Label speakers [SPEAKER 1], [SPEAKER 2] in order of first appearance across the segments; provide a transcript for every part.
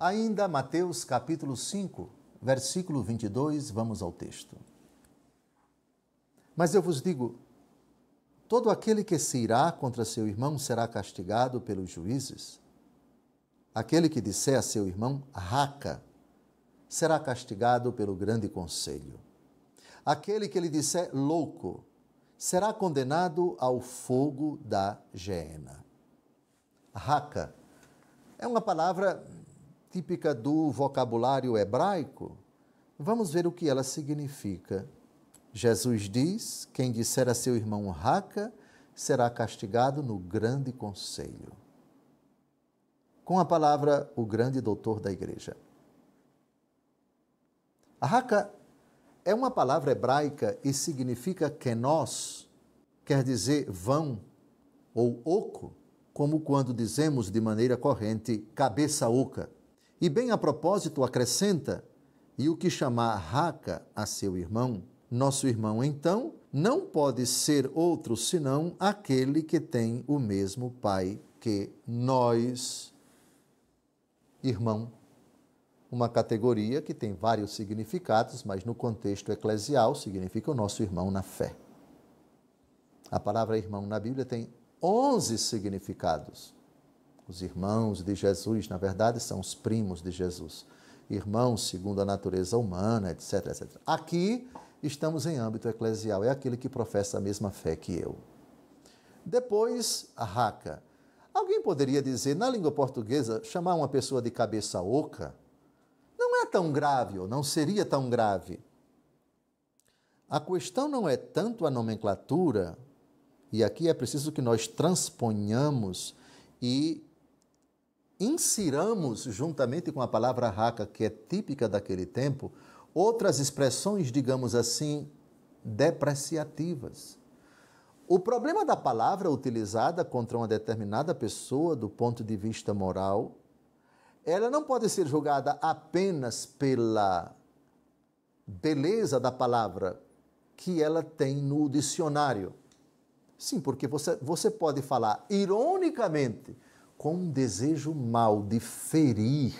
[SPEAKER 1] Ainda Mateus capítulo 5, versículo 22, vamos ao texto. Mas eu vos digo, todo aquele que se irá contra seu irmão será castigado pelos juízes. Aquele que disser a seu irmão, raca, será castigado pelo grande conselho. Aquele que lhe disser louco, será condenado ao fogo da geena. Raca é uma palavra típica do vocabulário hebraico. Vamos ver o que ela significa. Jesus diz, quem disser a seu irmão raca, será castigado no grande conselho. Com a palavra, o grande doutor da igreja. A raca é uma palavra hebraica e significa kenós, quer dizer vão ou oco, como quando dizemos de maneira corrente cabeça oca. E bem a propósito acrescenta, e o que chamar raca a seu irmão, nosso irmão então não pode ser outro senão aquele que tem o mesmo pai que nós, irmão. Uma categoria que tem vários significados, mas no contexto eclesial significa o nosso irmão na fé. A palavra irmão na Bíblia tem 11 significados. Os irmãos de Jesus, na verdade, são os primos de Jesus. Irmãos segundo a natureza humana, etc, etc. Aqui estamos em âmbito eclesial, é aquele que professa a mesma fé que eu. Depois, a raca. Alguém poderia dizer, na língua portuguesa, chamar uma pessoa de cabeça oca? Não é tão grave, ou não seria tão grave. A questão não é tanto a nomenclatura, e aqui é preciso que nós transponhamos e insiramos, juntamente com a palavra raca, que é típica daquele tempo, outras expressões, digamos assim, depreciativas. O problema da palavra utilizada contra uma determinada pessoa do ponto de vista moral, ela não pode ser julgada apenas pela beleza da palavra que ela tem no dicionário. Sim, porque você pode falar ironicamente com um desejo mau de ferir,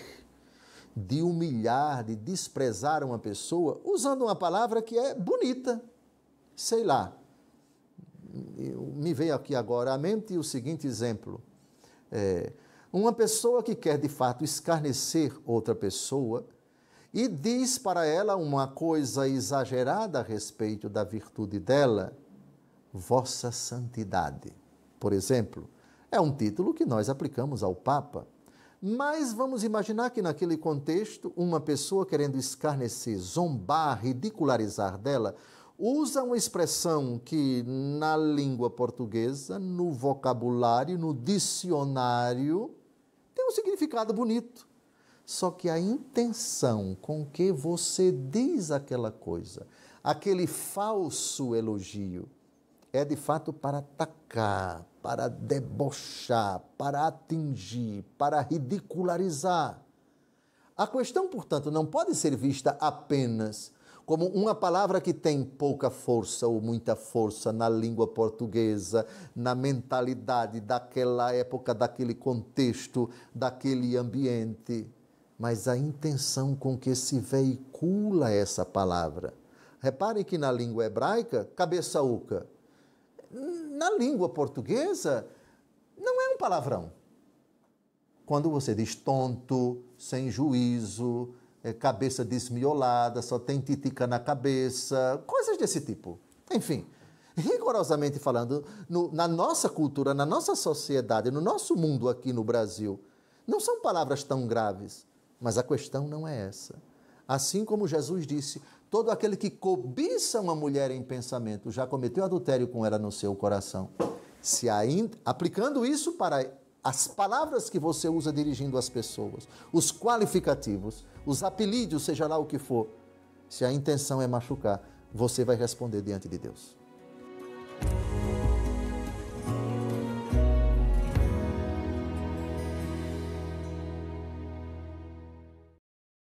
[SPEAKER 1] de humilhar, de desprezar uma pessoa, usando uma palavra que é bonita. Sei lá, me veio aqui agora à mente o seguinte exemplo. Uma pessoa que quer de fato escarnecer outra pessoa e diz para ela uma coisa exagerada a respeito da virtude dela, Vossa Santidade, por exemplo, é um título que nós aplicamos ao Papa. Mas vamos imaginar que naquele contexto, uma pessoa querendo escarnecer, zombar, ridicularizar dela, usa uma expressão que na língua portuguesa, no vocabulário, no dicionário, tem um significado bonito. Só que a intenção com que você diz aquela coisa, aquele falso elogio, é de fato para atacar, para debochar, para atingir, para ridicularizar. A questão, portanto, não pode ser vista apenas como uma palavra que tem pouca força ou muita força na língua portuguesa, na mentalidade daquela época, daquele contexto, daquele ambiente, mas a intenção com que se veicula essa palavra. Reparem que na língua hebraica, cabeça oca. Na língua portuguesa, não é um palavrão. Quando você diz tonto, sem juízo, cabeça desmiolada, só tem titica na cabeça, coisas desse tipo. Enfim, rigorosamente falando, na nossa cultura, na nossa sociedade, no nosso mundo aqui no Brasil, não são palavras tão graves, mas a questão não é essa. Assim como Jesus disse, todo aquele que cobiça uma mulher em pensamento já cometeu adultério com ela no seu coração. Se ainda, aplicando isso para as palavras que você usa dirigindo as pessoas, os qualificativos, os apelidos, seja lá o que for, se a intenção é machucar, você vai responder diante de Deus.